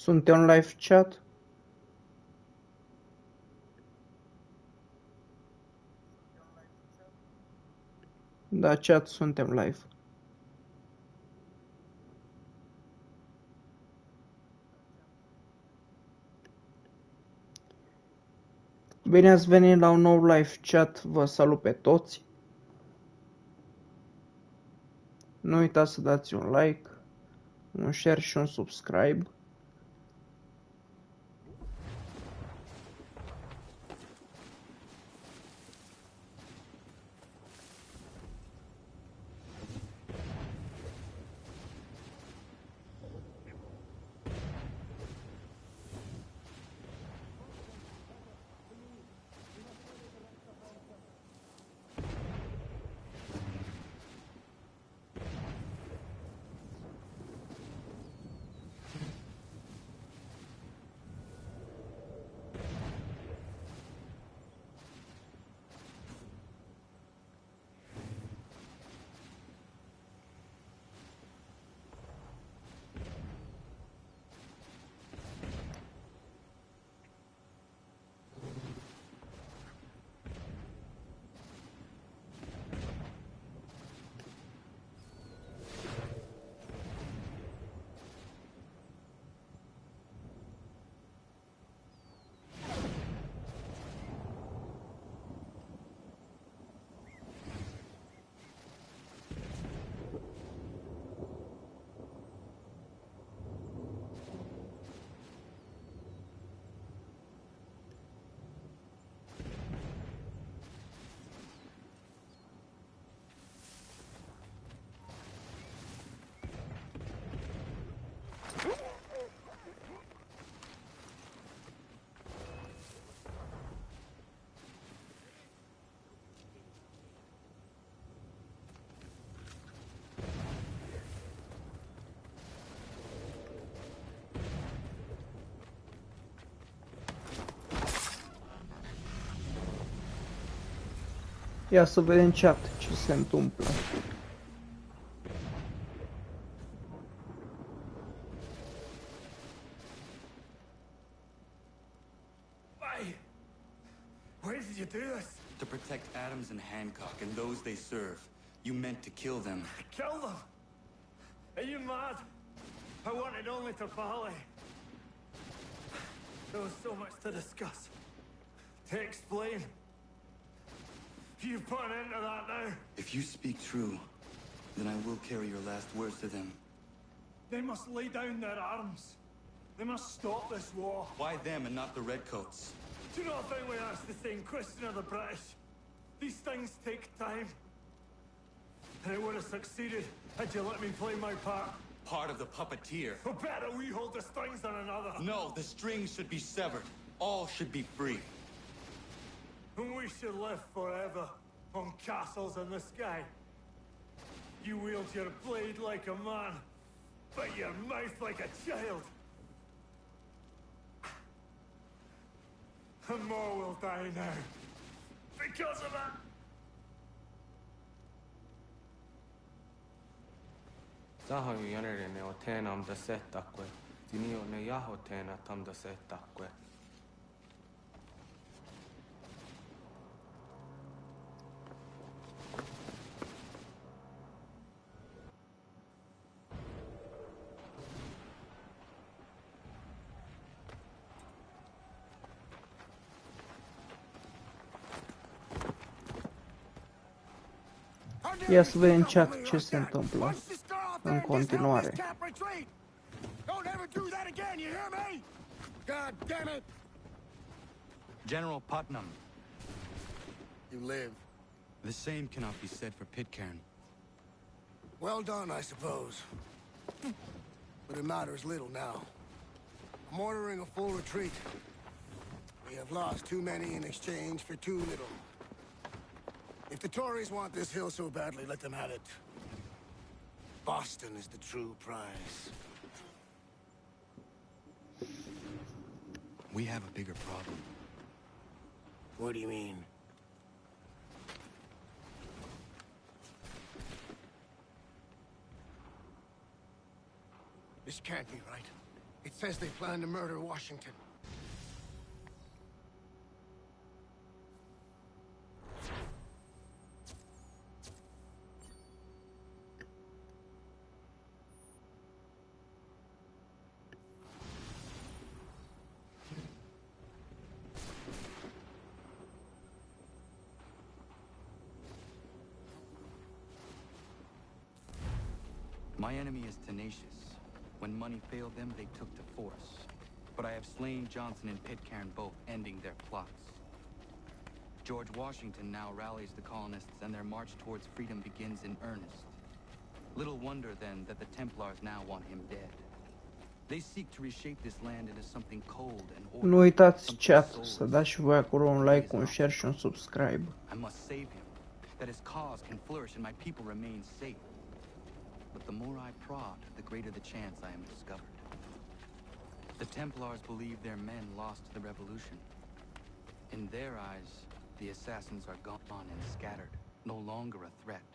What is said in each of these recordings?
Suntem live chat? Da, chat, suntem live. Bine ați venit la un nou live chat, vă salut pe toți. Nu uitați să dați un like, un share și un subscribe. Ia să vedem chat ce se întâmplă. Why did you do this? To protect Adams and Hancock and those they serve. You meant to kill them. Kill them? Are you mad? I wanted only to parley. There was so much to discuss, to explain. You put an end to that now. If you speak true, then I will carry your last words to them. They must lay down their arms. They must stop this war. Why them and not the Redcoats? Do you not think we asked the same question of the British? These things take time. And it would have succeeded had you let me play my part. Part of the puppeteer. Well, better we hold the strings than another. No, the strings should be severed. All should be free. And we should live forever on castles in the sky. You wield your blade like a man, but your mouth like a child. And more will die now. Because of that. Sahoin jänerene o teenam da setakwe. Tini o ne jaho teena tam da setakwe. Ia să vedem chat ce se întâmplă în continuare. General Putnam. You live. The same cannot be said for Pitcairn. Well done, I suppose. But it matters little now. I'm ordering a full retreat. We have lost too many in exchange for too little. If the Tories want this hill so badly, let them have it. Boston is the true prize. We have a bigger problem. What do you mean? This can't be right. It says they plan to murder Washington. My enemy is tenacious. When money failed them, they took to force. But I have slain Johnson and Pitcairn both, ending their plots. George Washington now rallies the colonists, and their march towards freedom begins in earnest. Little wonder, then, that the Templars now want him dead. They seek to reshape this land into something cold and orderly. Nu uitați chat să dați și voi acolo un like, un share și un subscribe. I must save him, that his cause can flourish and my people remain safe. But the more I prod, the greater the chance I am discovered. The Templars believe their men lost the revolution. In their eyes, the assassins are gone and scattered, no longer a threat.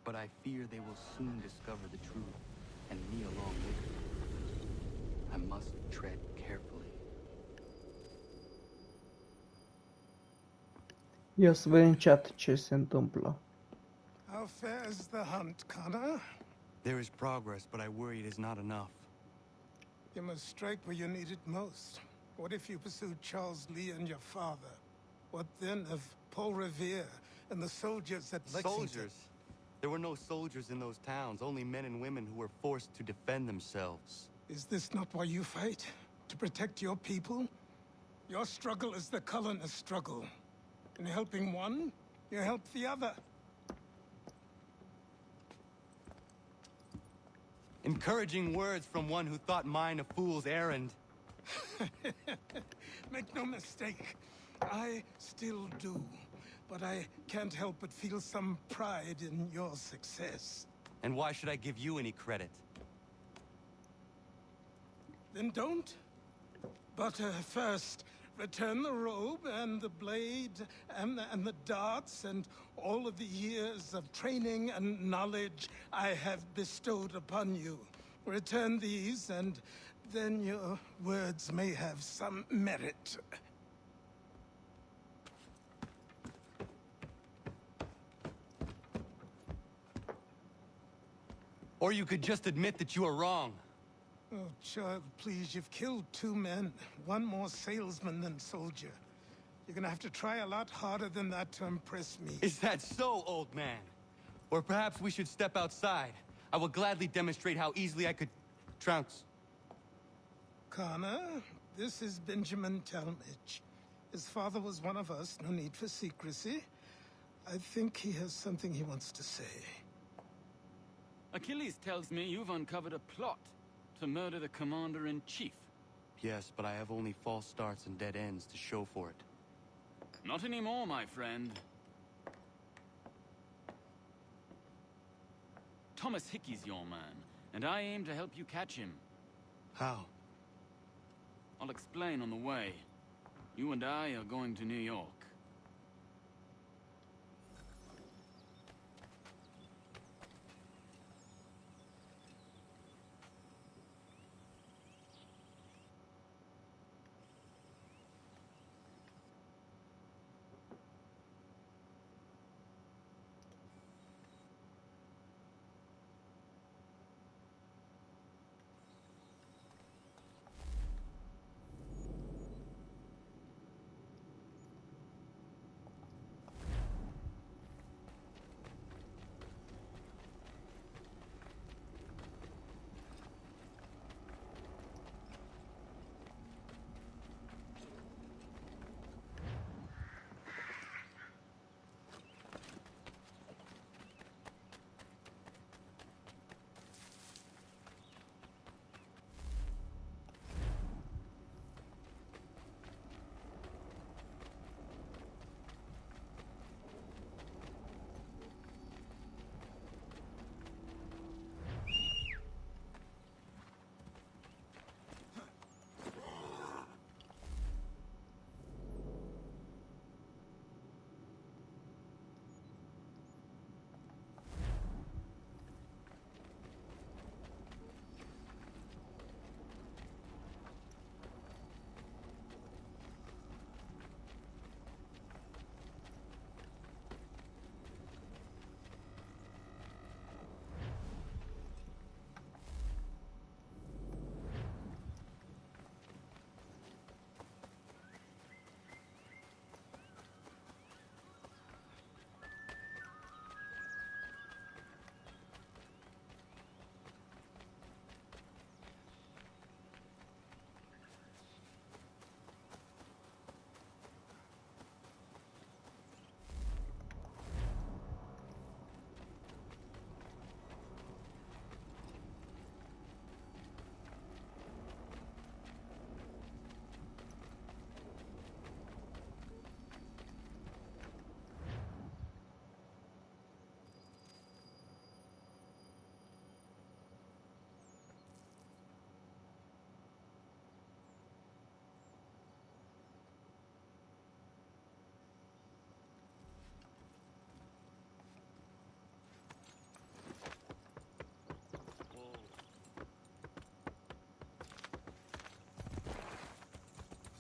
But I fear they will soon discover the truth, and me along with them. I must tread carefully. Ia să vedem chat ce se întâmplă. How fares the hunt, Connor? There is progress, but I worry it is not enough. You must strike where you need it most. What if you pursued Charles Lee and your father? What then of Paul Revere and the soldiers at Lexington? Soldiers? There were no soldiers in those towns, only men and women who were forced to defend themselves. Is this not why you fight? To protect your people? Your struggle is the colonist struggle. In helping one, you help the other. Encouraging words from one who thought mine a fool's errand. Make no mistake, I still do. But I can't help but feel some pride in your success. And why should I give you any credit? Then don't. But first, return the robe and the blade and the darts and all of the years of training and knowledge I have bestowed upon you. Return these, and then your words may have some merit. Or you could just admit that you are wrong. Oh, child, please, you've killed 2 men. One more salesman than soldier. You're gonna have to try a lot harder than that to impress me. Is that so, old man? Or perhaps we should step outside. I will gladly demonstrate how easily I could trounce. Connor, this is Benjamin Talmadge. His father was one of us, no need for secrecy. I think he has something he wants to say. Achilles tells me you've uncovered a plot to murder the commander-in-chief. Yes, but I have only false starts and dead ends to show for it. Not anymore, my friend. Thomas Hickey's your man, and I aim to help you catch him. How? I'll explain on the way. You and I are going to New York.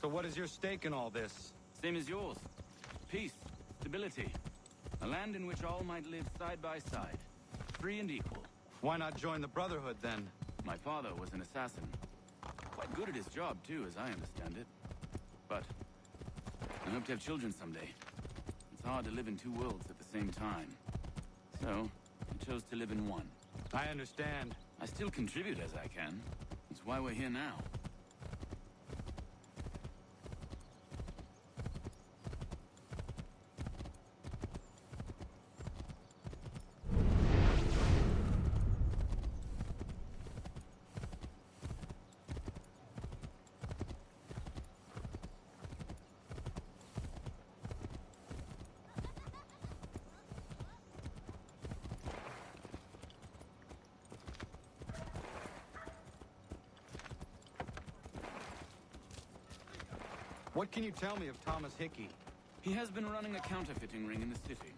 So what is your stake in all this? Same as yours. Peace, stability. A land in which all might live side by side. Free and equal. Why not join the Brotherhood, then? My father was an assassin. Quite good at his job, too, as I understand it. But I hope to have children someday. It's hard to live in two worlds at the same time. So, I chose to live in one. I understand. I still contribute as I can. That's why we're here now. What can you tell me of Thomas Hickey? He has been running a counterfeiting ring in the city.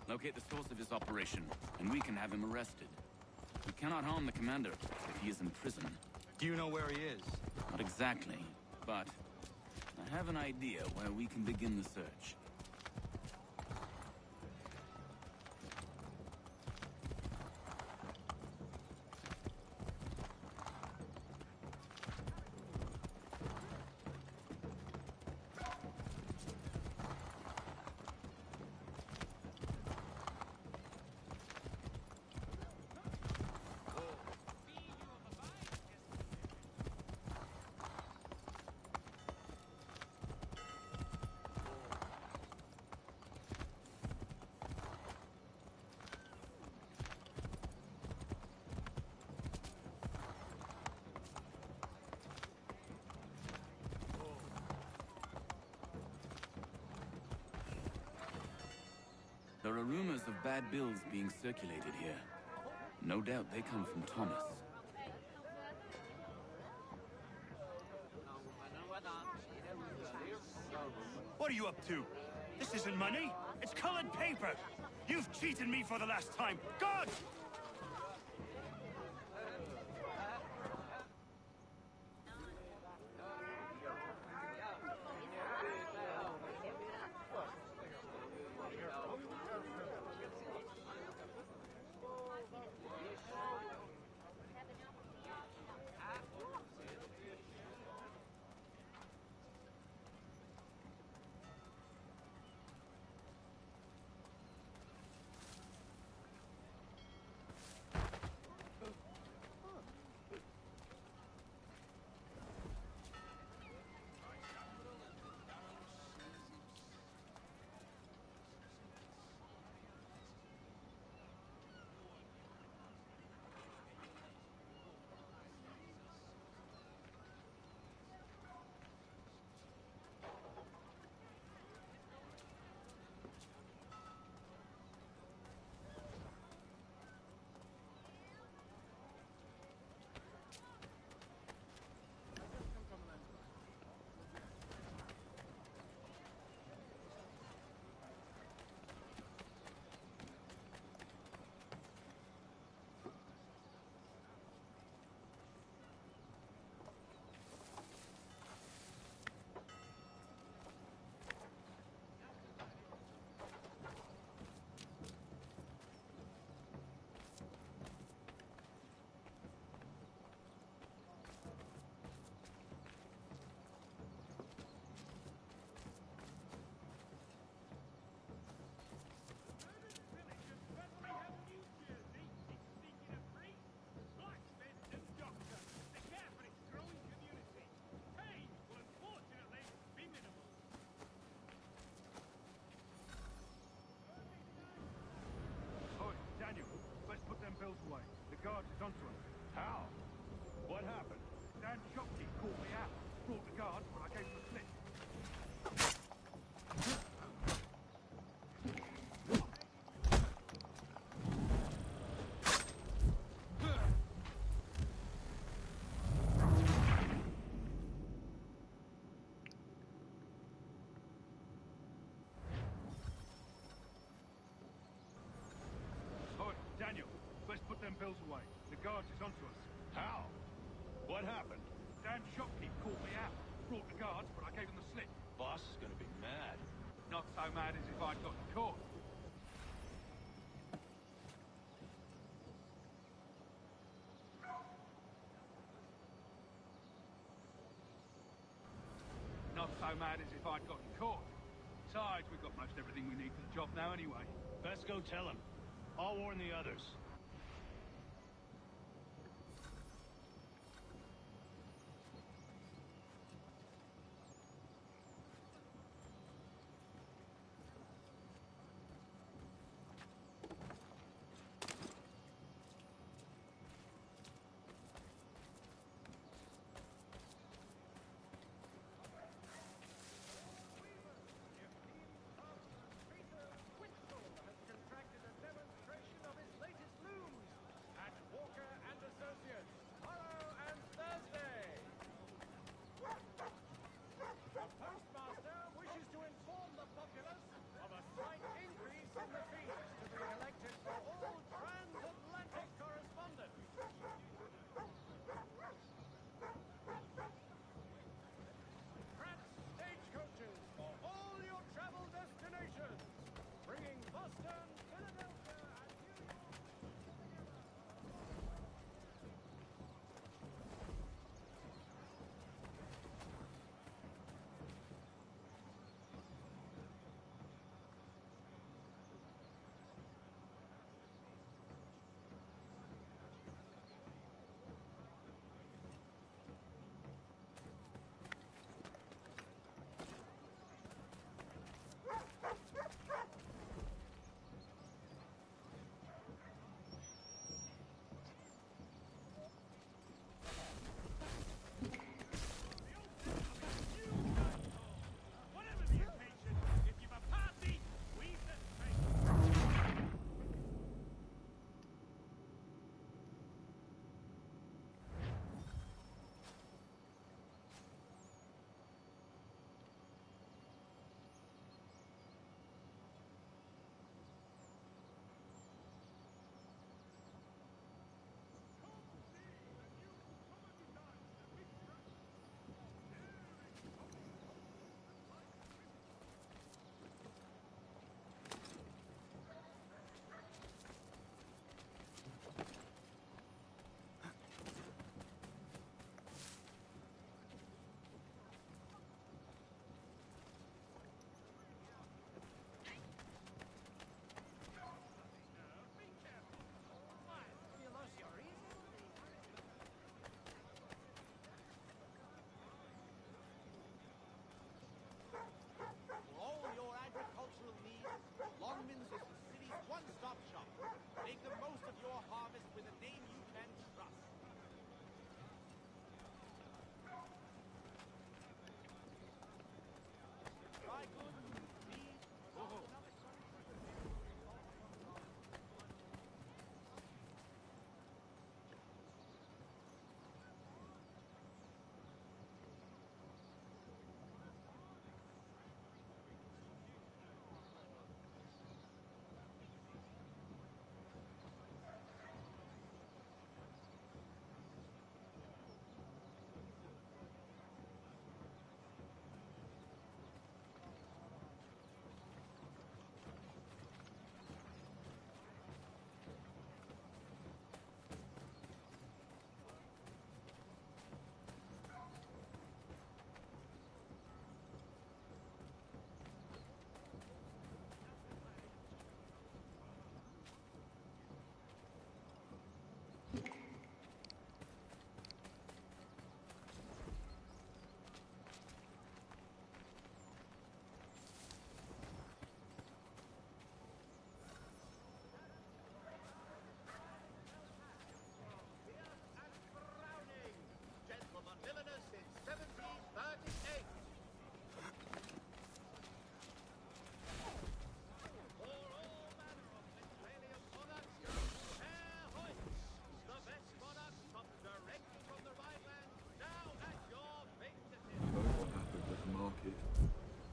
Locate the source of his operation, and we can have him arrested. We cannot harm the commander if he is in prison. Do you know where he is? Not exactly, but I have an idea where we can begin the search. There are rumors of bad bills being circulated here. No doubt they come from Thomas. What are you up to? This isn't money. It's colored paper. You've cheated me for the last time. God! Bills away. The guard is onto us. How? What happened? Dan Shopkeep called me out. Brought the guards, but I gave him a slip. Daniel, let's put them bills away. The guard is onto us. How? What happened? Dan Shopkeep called me out. brought the guards, but I gave them the slip. Boss is gonna be mad. Not so mad as if I'd gotten caught. Not so mad as if I'd gotten caught. Besides, we've got most everything we need for the job now anyway. Best go tell him. I'll warn the others.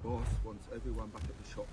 Boss wants everyone back at the shop.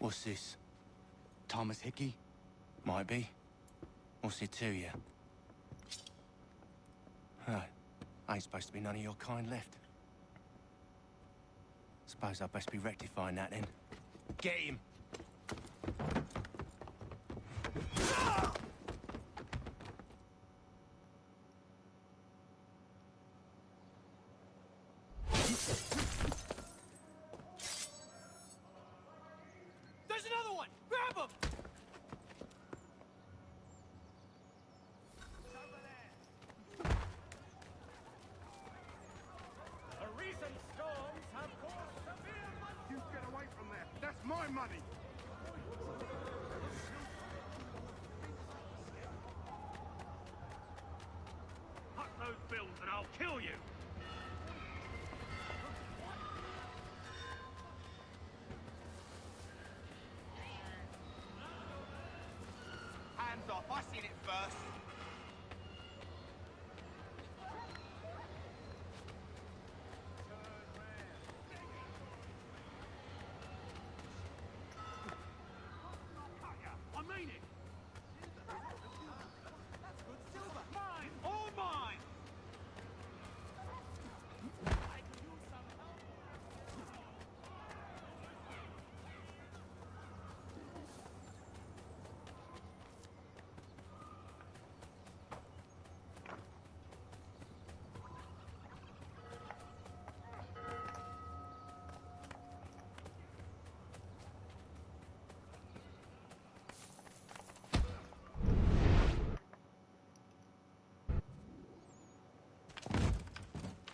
What's this? Thomas Hickey? Might be. What's it to you? Oh, ain't supposed to be none of your kind left. Suppose I'd best be rectifying that then. Get him! There's another one! Grab him! The recent storms have caused severe money. You get away from there. That's my money. Cut those bills and I'll kill you. Hands off, I seen it first. I mean it. Mine, all mine.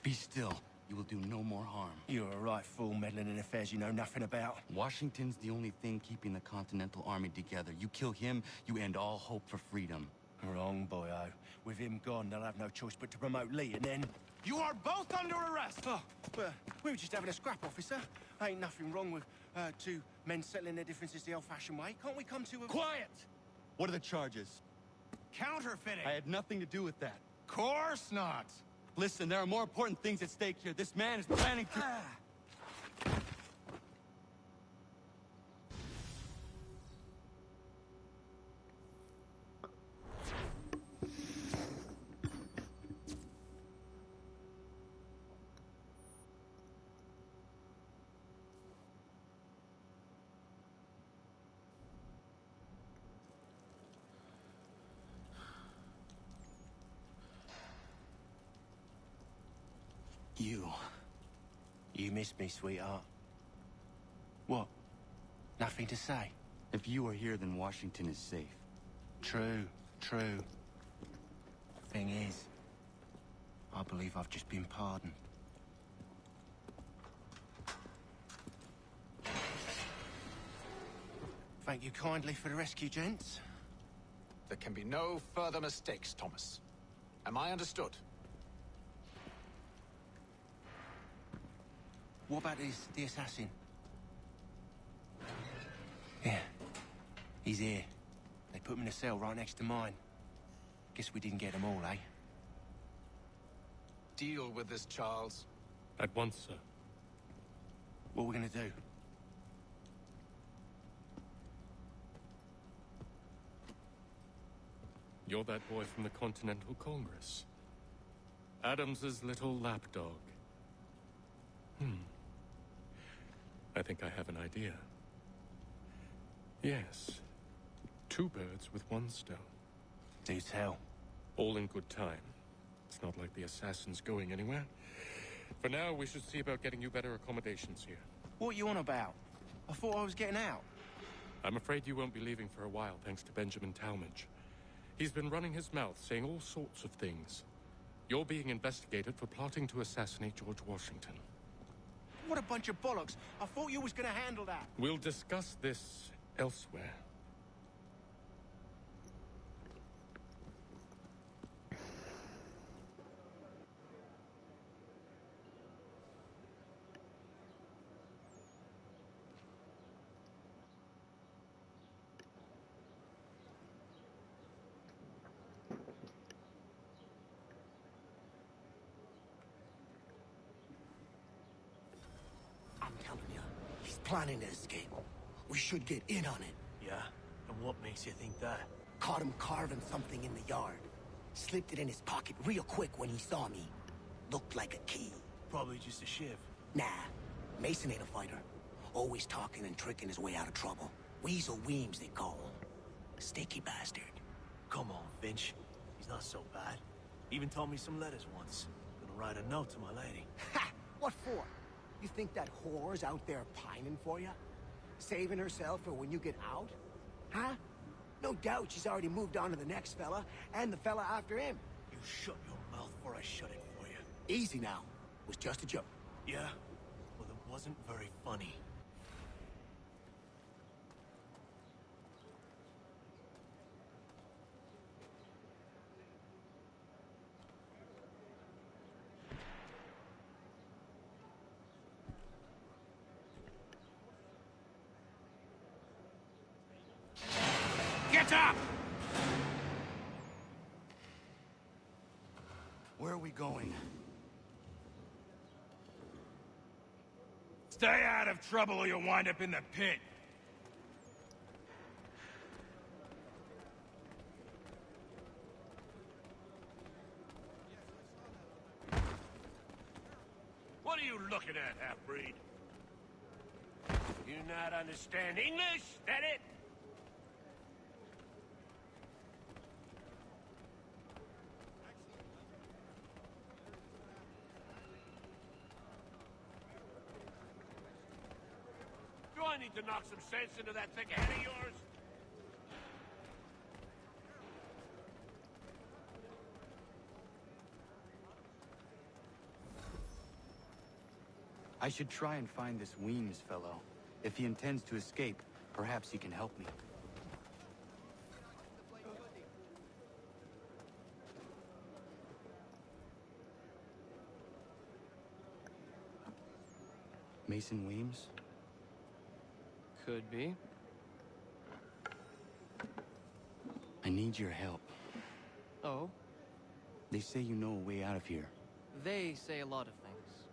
Be still. You will do no more harm. You're a right fool meddling in affairs you know nothing about. Washington's the only thing keeping the Continental Army together. You kill him, you end all hope for freedom. Wrong, boyo. With him gone, they'll have no choice but to promote Lee, and then... You are both under arrest! Oh, but we were just having a scrap, officer. Ain't nothing wrong with two men settling their differences the old-fashioned way. Can't we come to a... Quiet! What are the charges? Counterfeiting. I had nothing to do with that. Course not. Listen, there are more important things at stake here. This man is planning to... You missed me, sweetheart. What? Nothing to say? If you are here, then Washington is safe. True, true. Thing is, I believe I've just been pardoned. Thank you kindly for the rescue, gents. There can be no further mistakes, Thomas. Am I understood? What about the assassin? Yeah, he's here. They put him in a cell right next to mine. Guess we didn't get them all, eh? Deal with this, Charles. At once, sir. What are we gonna do? You're that boy from the Continental Congress. Adams's little lapdog. I think I have an idea. Yes. Two birds with one stone. Do tell. All in good time. It's not like the assassin's going anywhere. For now, we should see about getting you better accommodations here. What are you on about? I thought I was getting out. I'm afraid you won't be leaving for a while, thanks to Benjamin Talmadge. He's been running his mouth, saying all sorts of things. You're being investigated for plotting to assassinate George Washington. What a bunch of bollocks. I thought you was gonna handle that. We'll discuss this elsewhere. I'm telling you, he's planning to escape. We should get in on it. Yeah? And what makes you think that? Caught him carving something in the yard. Slipped it in his pocket real quick when he saw me. Looked like a key. Probably just a shiv. Nah, Mason ain't a fighter. Always talking and tricking his way out of trouble. Weasel Weems, they call him. Sticky bastard. Come on, Finch. He's not so bad. Even told me some letters once. Gonna write a note to my lady. Ha! What for? You think that whore's out there pining for you? Saving herself for when you get out? Huh? No doubt she's already moved on to the next fella, and the fella after him. You shut your mouth or I shut it for you. Easy now. It was just a joke. Yeah? Well, it wasn't very funny. Get up! Where are we going? Stay out of trouble or you'll wind up in the pit. What are you looking at, half-breed? You not understand English? That it? Do I need to knock some sense into that thick head of yours? I should try and find this Weems fellow. If he intends to escape, perhaps he can help me. Mason Weems? Could be. I need your help. Oh? They say you know a way out of here. They say a lot of things.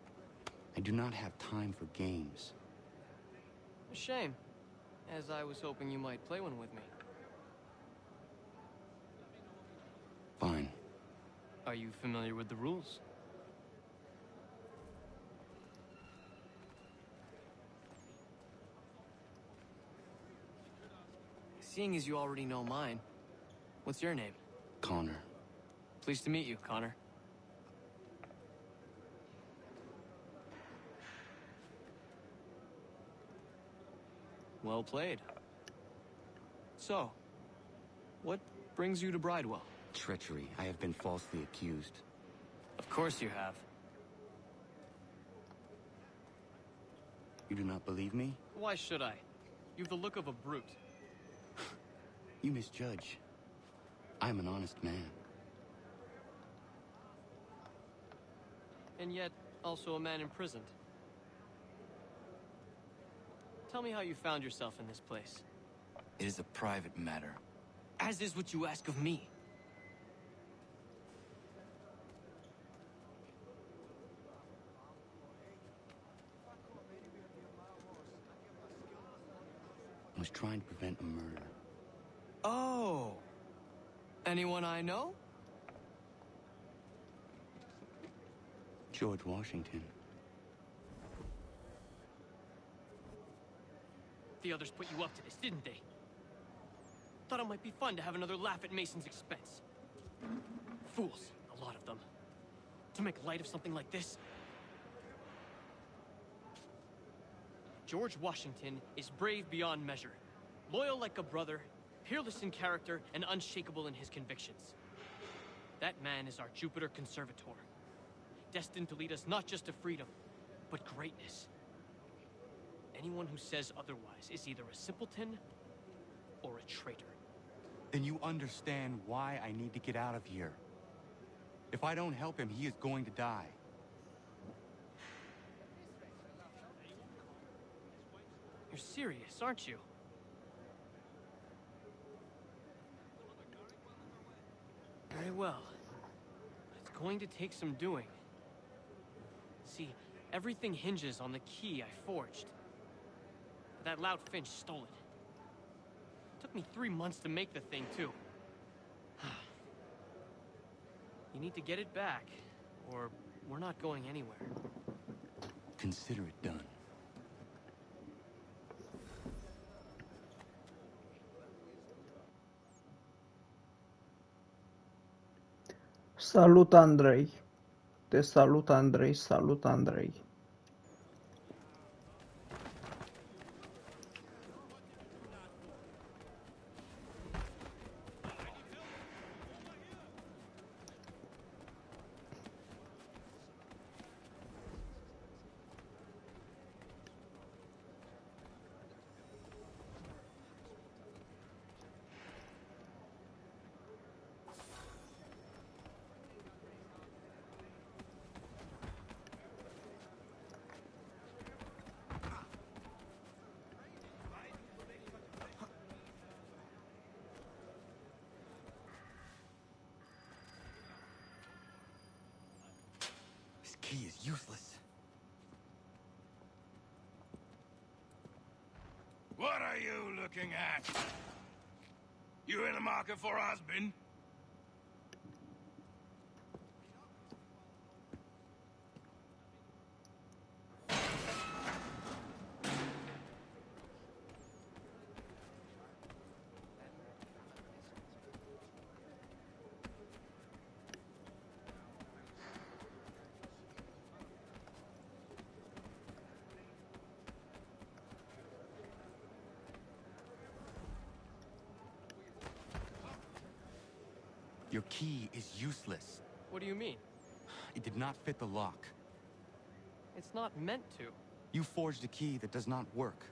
I do not have time for games. A shame, as I was hoping you might play one with me. Fine. Are you familiar with the rules? Seeing as you already know mine, what's your name? Connor. Pleased to meet you, Connor. Well played. So, what brings you to Bridewell? Treachery. I have been falsely accused. Of course you have. You do not believe me? Why should I? You've the look of a brute. You misjudge. I am an honest man. And yet, also a man imprisoned. Tell me how you found yourself in this place. It is a private matter. As is what you ask of me. I was trying to prevent a murder. Oh! Anyone I know? George Washington. The others put you up to this, didn't they? Thought it might be fun to have another laugh at Mason's expense. Fools, a lot of them. To make light of something like this. George Washington is brave beyond measure, loyal like a brother, peerless in character, and unshakable in his convictions. That man is our Jupiter Conservator, destined to lead us not just to freedom, but greatness. Anyone who says otherwise is either a simpleton or a traitor. Then you understand why I need to get out of here. If I don't help him, he is going to die. You're serious, aren't you? Very well. But it's going to take some doing. See, everything hinges on the key I forged. That loud Finch stole it. Took me 3 months to make the thing, too. You need to get it back, or we're not going anywhere. Consider it done. Salut, Andrei. Te salut, Andrei. Salut, Andrei. This key is useless. What are you looking at? You in the market for a husband? Your key is useless. What do you mean? It did not fit the lock. It's not meant to. You forged a key that does not work.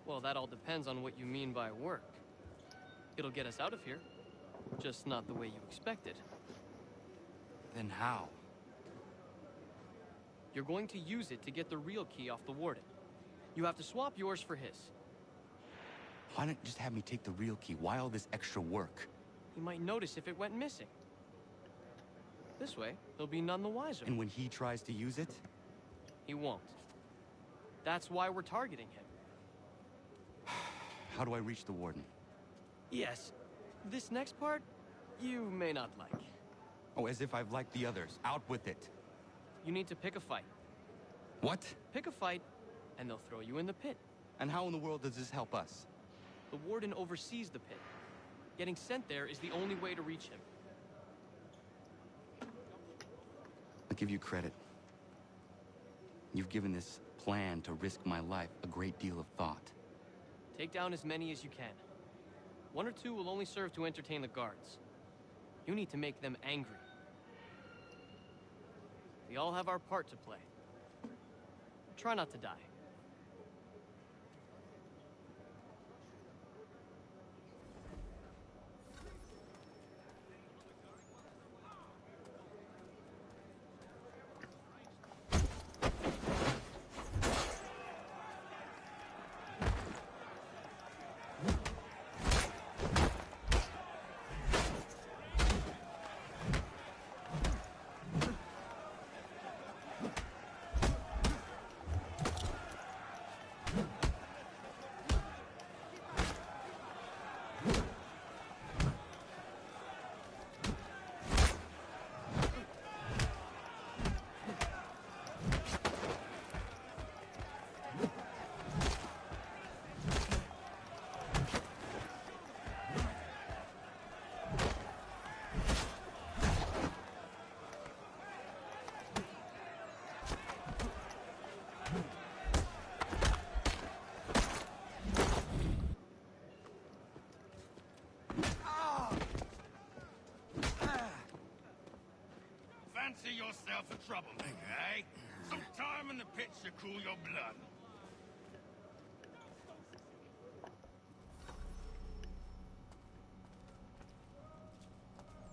Well, that all depends on what you mean by work. It'll get us out of here. Just not the way you expected. Then how? You're going to use it to get the real key off the warden. You have to swap yours for his. Why don't you just have me take the real key? Why all this extra work? He might notice if it went missing. This way, he'll be none the wiser. And when he tries to use it? He won't. That's why we're targeting him. How do I reach the warden? Yes. This next part, you may not like. Oh, as if I've liked the others. Out with it. You need to pick a fight. What? Pick a fight, and they'll throw you in the pit. And how in the world does this help us? The warden oversees the pit. Getting sent there is the only way to reach him. I'll give you credit. You've given this plan to risk my life a great deal of thought. Take down as many as you can. 1 or 2 will only serve to entertain the guards. You need to make them angry. We all have our part to play. Try not to die. Fancy yourself a troublemaker, eh? Some time in the pits to cool your blood.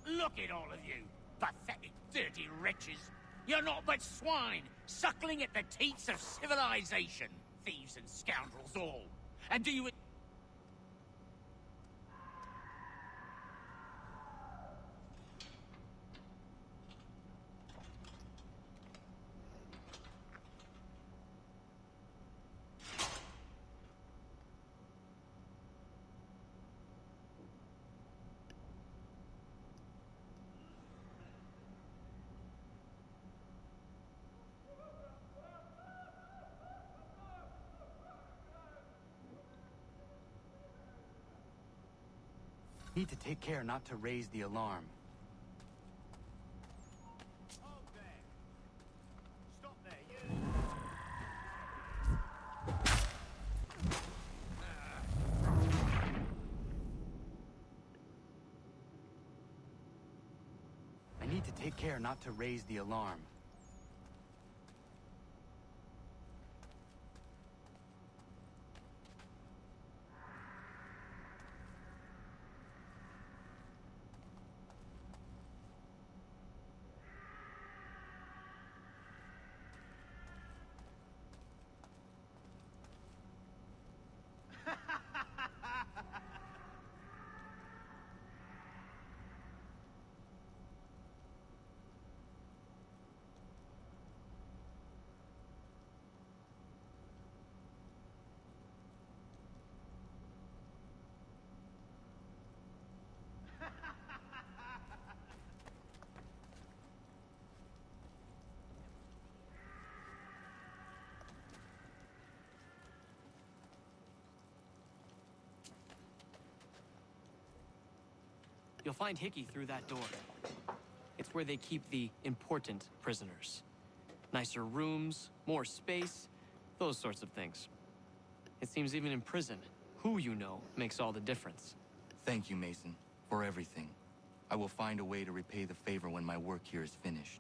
Look at all of you, pathetic, dirty wretches. You're not but swine, suckling at the teats of civilization. Thieves and scoundrels all. And do you... Need to take care not to raise the alarm. Stop there, you! I need to take care not to raise the alarm. You'll find Hickey through that door. It's where they keep the important prisoners. Nicer rooms, more space, those sorts of things. It seems even in prison, who you know makes all the difference. Thank you, Mason, for everything. I will find a way to repay the favor when my work here is finished.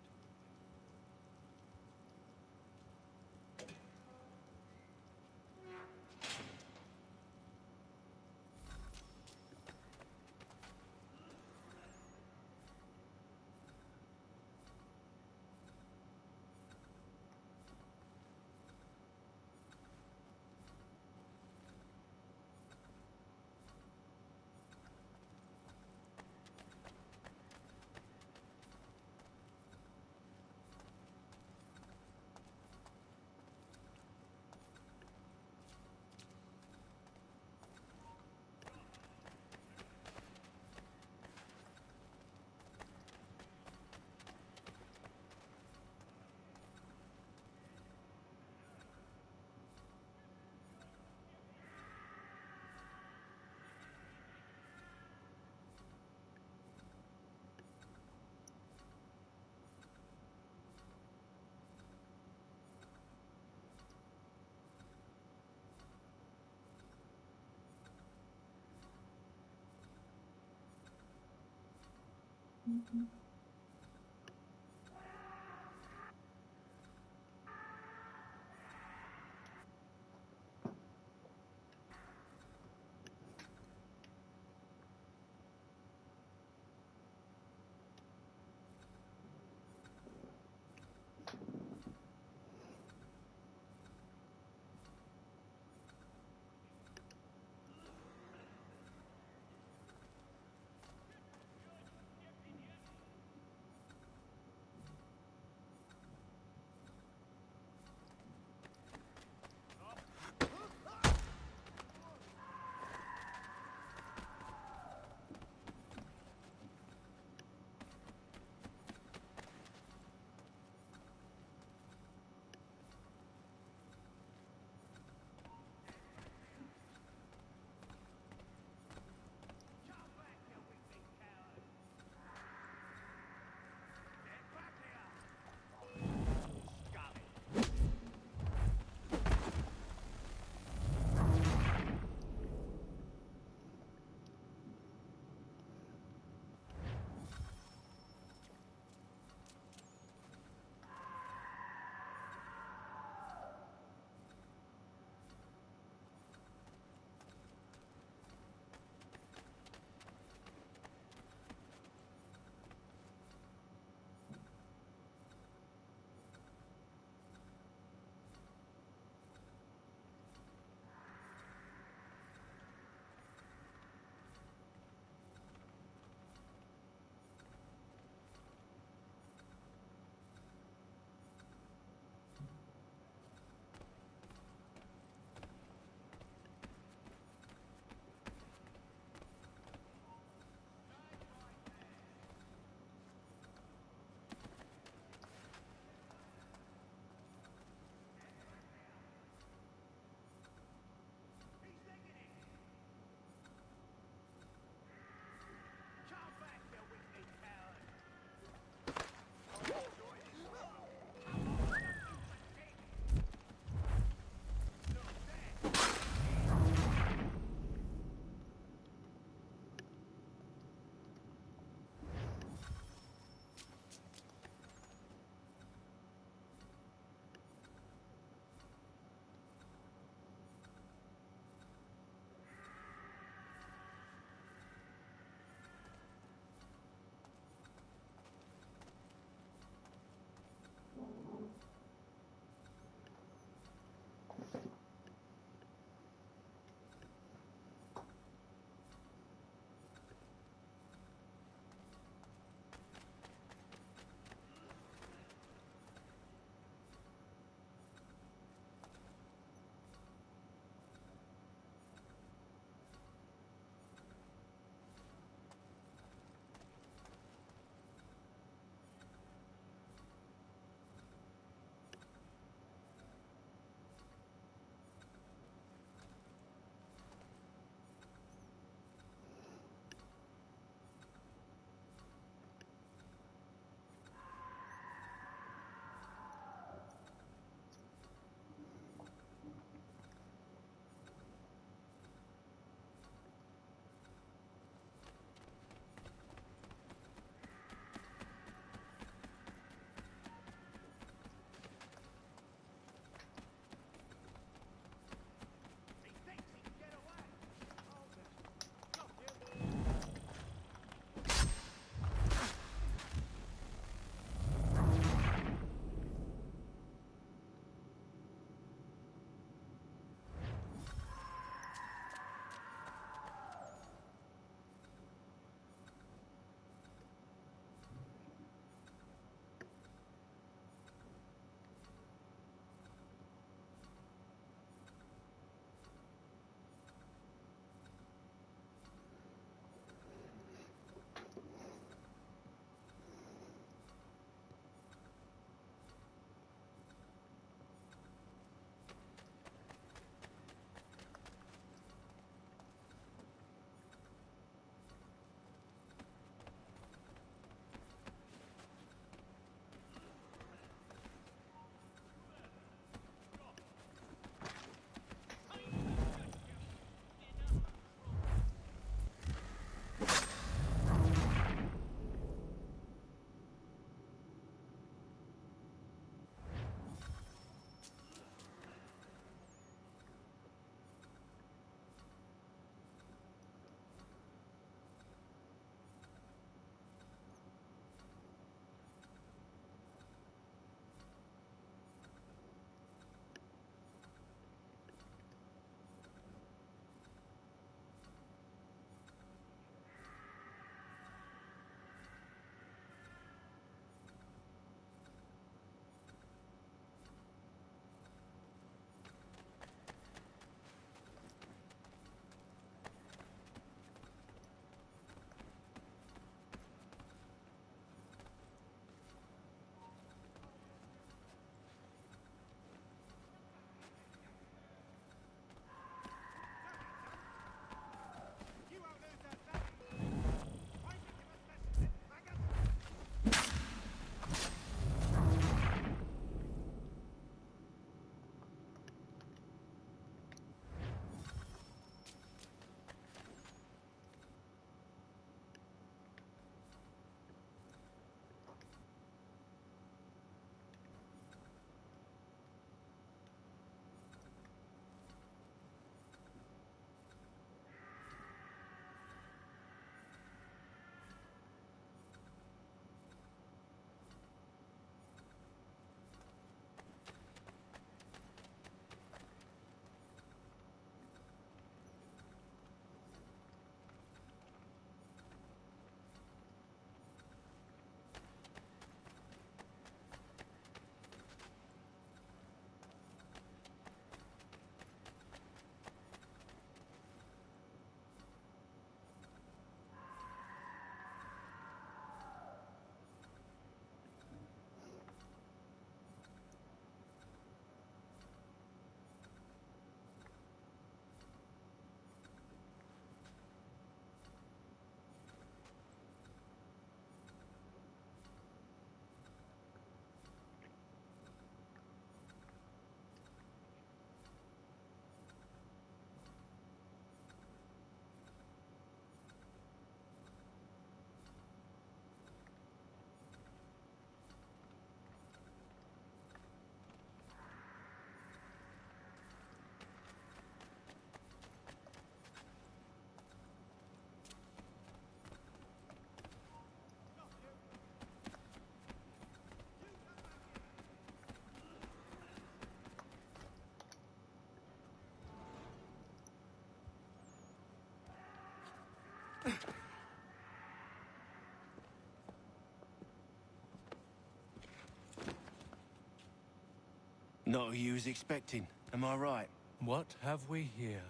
Not who you was expecting, am I right? What have we here?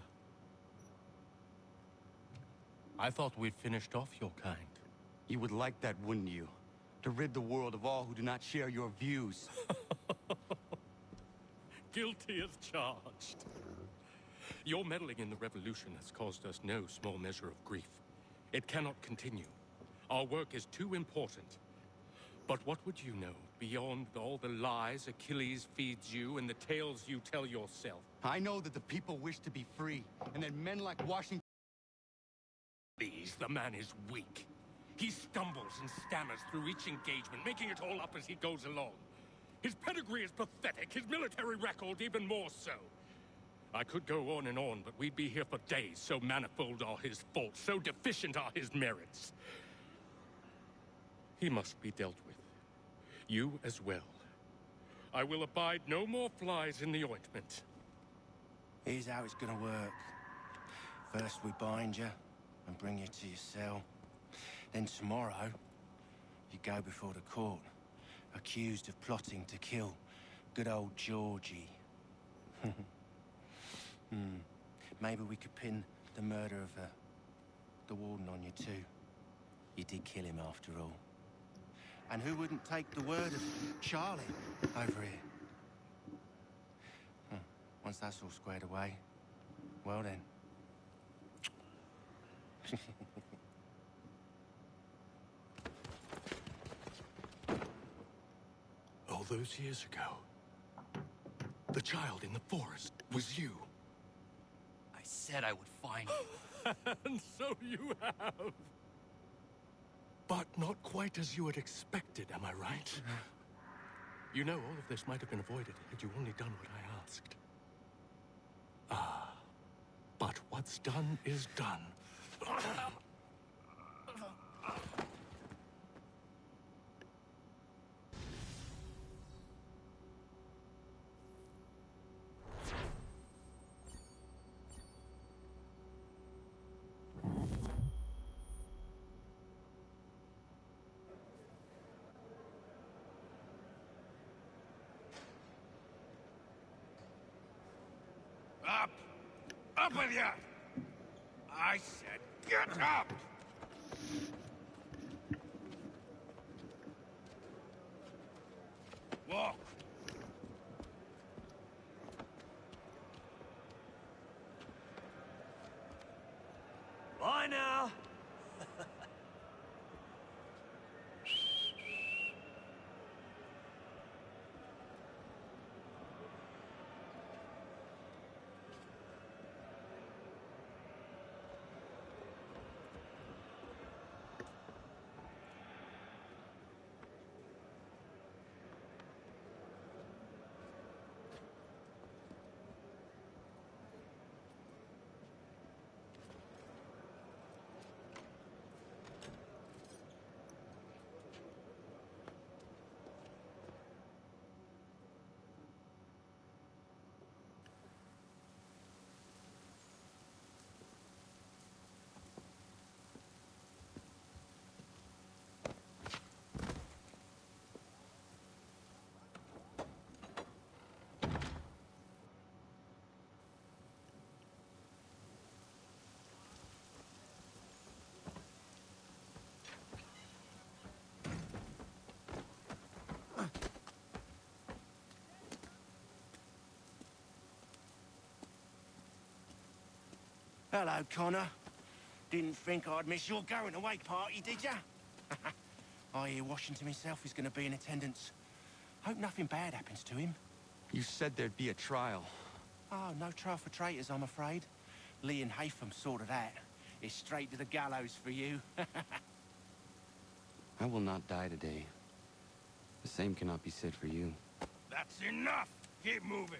I thought we'd finished off your kind. You would like that, wouldn't you? To rid the world of all who do not share your views. Guilty as charged. Your meddling in the revolution has caused us no small measure of grief. It cannot continue. Our work is too important. But what would you know beyond all the lies Achilles feeds you and the tales you tell yourself? I know that the people wish to be free, and that men like Washington... Please, the man is weak. He stumbles and stammers through each engagement, making it all up as he goes along. His pedigree is pathetic, his military record even more so. I could go on, but we'd be here for days. So manifold are his faults, so deficient are his merits. He must be dealt with. You as well. I will abide no more flies in the ointment. Here's how it's gonna work. First we bind you and bring you to your cell. Then tomorrow, you go before the court, accused of plotting to kill good old Georgie. Maybe we could pin the murder of the warden on you too. You did kill him after all. And who wouldn't take the word of Charlie over here? Once that's all squared away, well then. All those years ago, the child in the forest was you. I said I would find you. And so you have. But not quite as you had expected, am I right? You know, all of this might have been avoided had you only done what I asked. But what's done is done. Up with you! I said, get up! Walk. Bye now. Hello, Connor. Didn't think I'd miss your going away party, did ya? I hear Washington himself is going to be in attendance. Hope nothing bad happens to him. You said there'd be a trial. Oh, no trial for traitors, I'm afraid. Lee and Haytham sorted that. It's straight to the gallows for you. I will not die today. The same cannot be said for you. That's enough! Keep moving!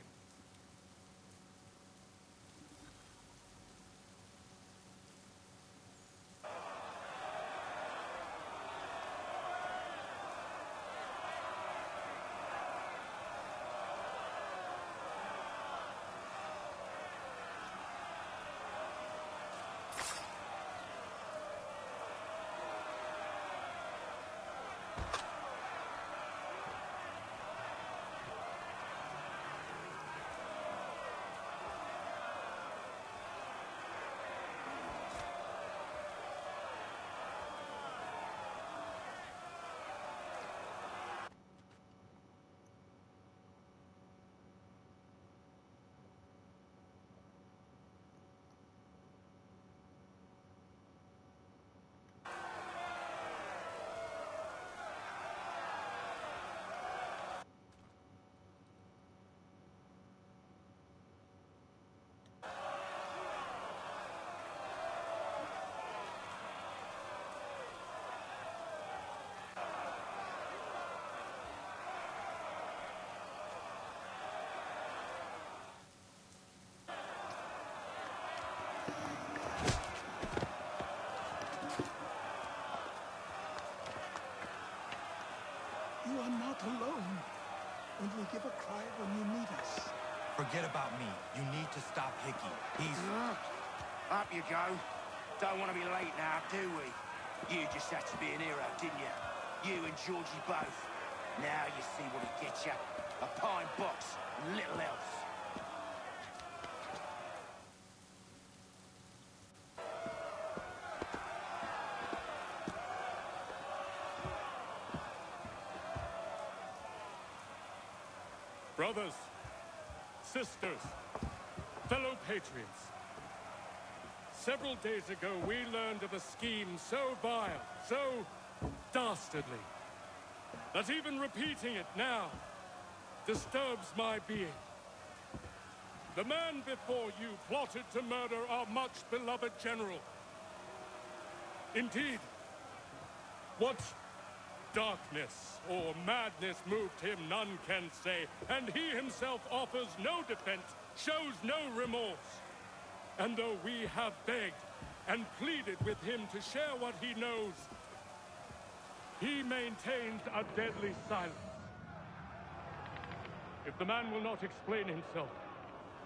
Forget about me. You need to stop Hickey. He's... Up you go. Don't want to be late now, do we? You just had to be an hero, didn't you? You and Georgie both. Now you see what he gets you. A pine box, and little else. Brothers, sisters, fellow patriots. Several days ago, we learned of a scheme so vile, so dastardly, that even repeating it now disturbs my being. The man before you plotted to murder our much-beloved general. Indeed, what darkness or madness moved him, none can say, and he himself offers no defense, shows no remorse. And though we have begged and pleaded with him to share what he knows, he maintains a deadly silence. If the man will not explain himself,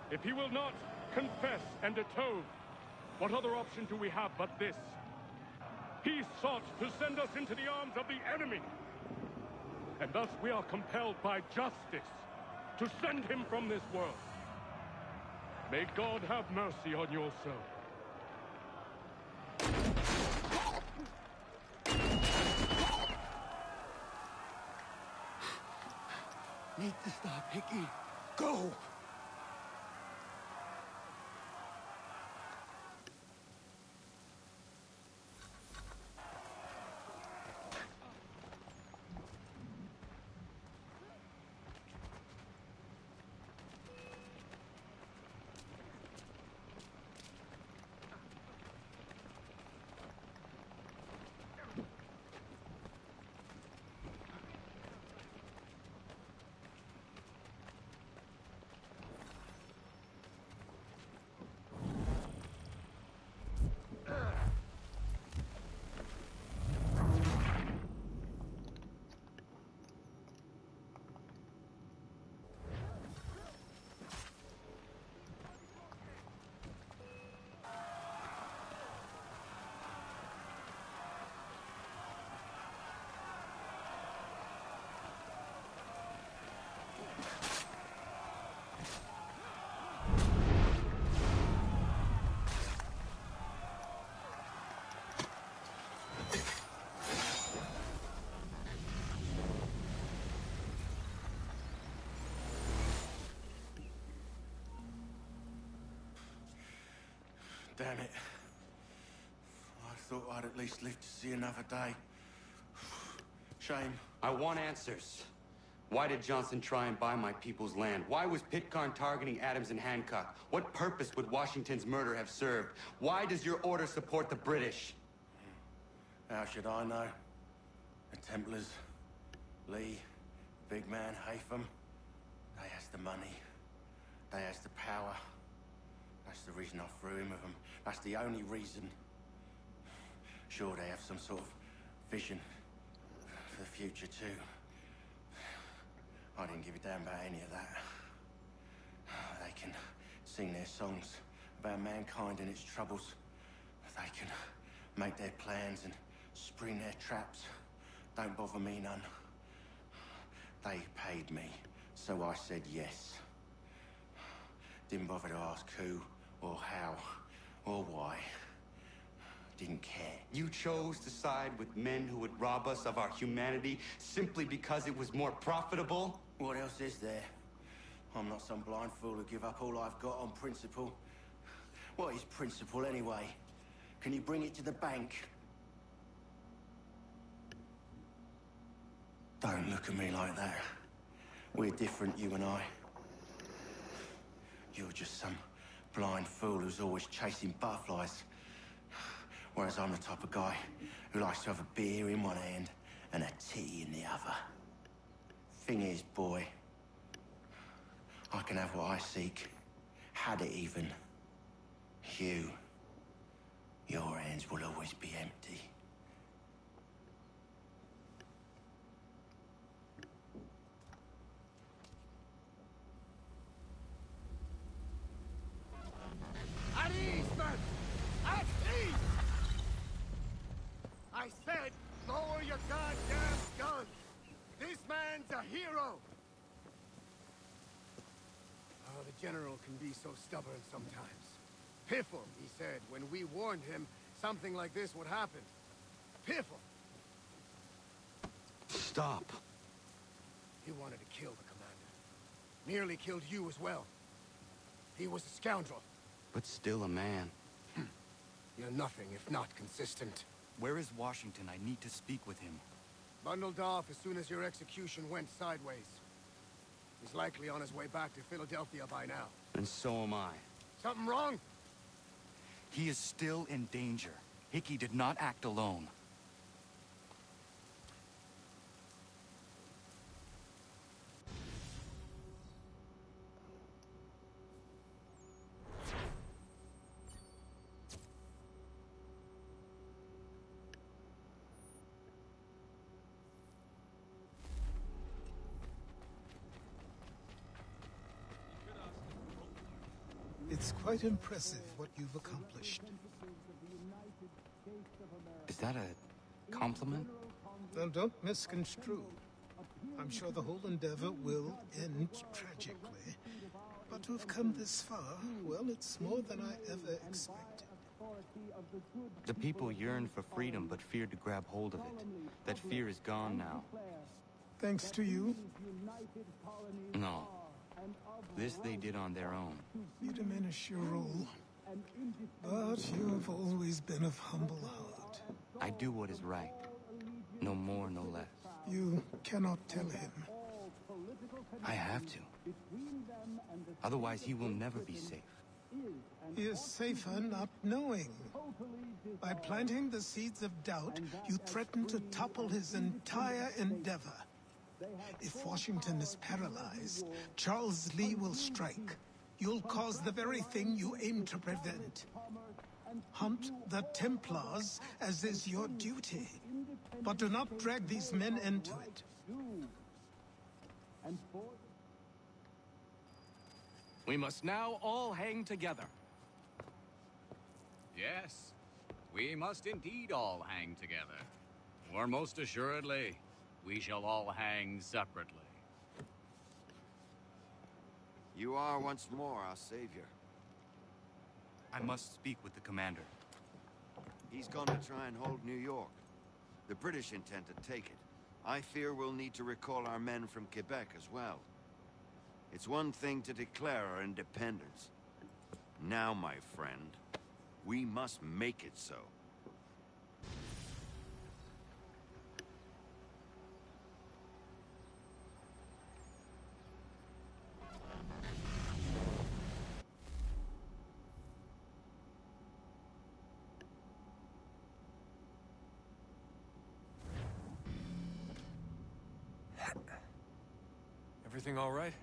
if he will not confess and atone, what other option do we have but this? He sought to send us into the arms of the enemy. And thus we are compelled by justice to send him from this world. May God have mercy on your soul. Need to stop, Hickey. Go! Damn it. I thought I'd at least live to see another day. Shame. I want answers. Why did Johnson try and buy my people's land? Why was Pitcairn targeting Adams and Hancock? What purpose would Washington's murder have served? Why does your order support the British? How should I know? The Templars, Lee, big man Haytham, they has the money. They has the power. That's the reason I threw in with them. That's the only reason. Sure, they have some sort of vision for the future, too. I didn't give a damn about any of that. They can sing their songs about mankind and its troubles. They can make their plans and spring their traps. Don't bother me none. They paid me, so I said yes. Didn't bother to ask who, or how, or why. Didn't care. You chose to side with men who would rob us of our humanity simply because it was more profitable? What else is there? I'm not some blind fool who give up all I've got on principle. What is principle anyway? Can you bring it to the bank? Don't look at me like that. We're different, you and I. You're just some blind fool who's always chasing butterflies. Whereas I'm the type of guy who likes to have a beer in one hand and a tea in the other. Thing is, boy, I can have what I seek. Had it even. Your hands will always be empty. I said, lower your goddamn gun! This man's a hero! Oh, the General can be so stubborn sometimes. Piffle, he said, when we warned him something like this would happen. Piffle! Stop. He wanted to kill the commander. Nearly killed you as well. He was a scoundrel. But still a man. You're nothing if not consistent. Where is Washington? I need to speak with him. Bundled off as soon as your execution went sideways. He's likely on his way back to Philadelphia by now. And so am I. Something wrong? He is still in danger. Hickey did not act alone. It's quite impressive what you've accomplished. Is that a compliment? Now, don't misconstrue. I'm sure the whole endeavor will end tragically. But to have come this far, well, it's more than I ever expected. The people yearned for freedom but feared to grab hold of it. That fear is gone now. Thanks to you? No. This they did on their own. You diminish your role. But you have always been of humble heart. I do what is right. No more, no less. You cannot tell him. I have to. Otherwise, he will never be safe. He is safer not knowing. By planting the seeds of doubt, you threaten to topple his entire endeavor. If Washington is paralyzed, Charles Lee will strike. You'll cause the very thing you aim to prevent. Hunt the Templars, as is your duty. But do not drag these men into it. We must now all hang together. Yes, we must indeed all hang together. Or most assuredly, we shall all hang separately. You are once more our savior. I must speak with the commander. He's gonna try and hold New York. The British intend to take it. I fear we'll need to recall our men from Quebec as well. It's one thing to declare our independence. Now, my friend, we must make it so. Everything all right?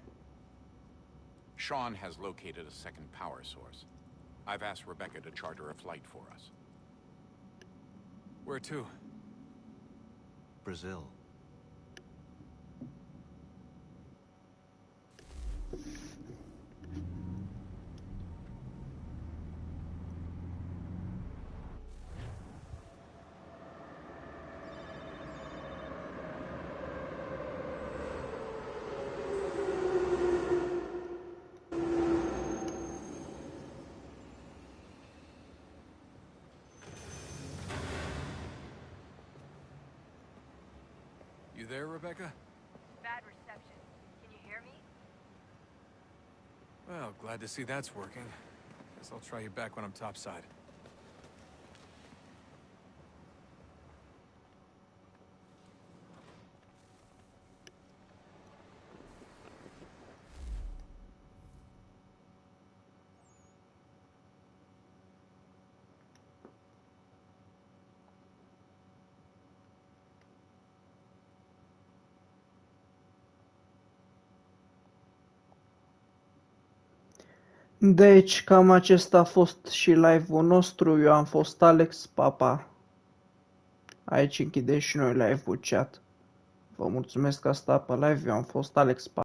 Sean has located a second power source. I've asked Rebecca to charter a flight for us. Where to? Brazil. You there, Rebecca? Bad reception. Can you hear me? Well, glad to see that's working. Guess I'll try you back when I'm topside. Deci, cam acesta a fost și live-ul nostru. Eu am fost Alex, papa. Aici închide și noi live-ul, chat. Vă mulțumesc că ați stat pe live, eu am fost Alex, papa.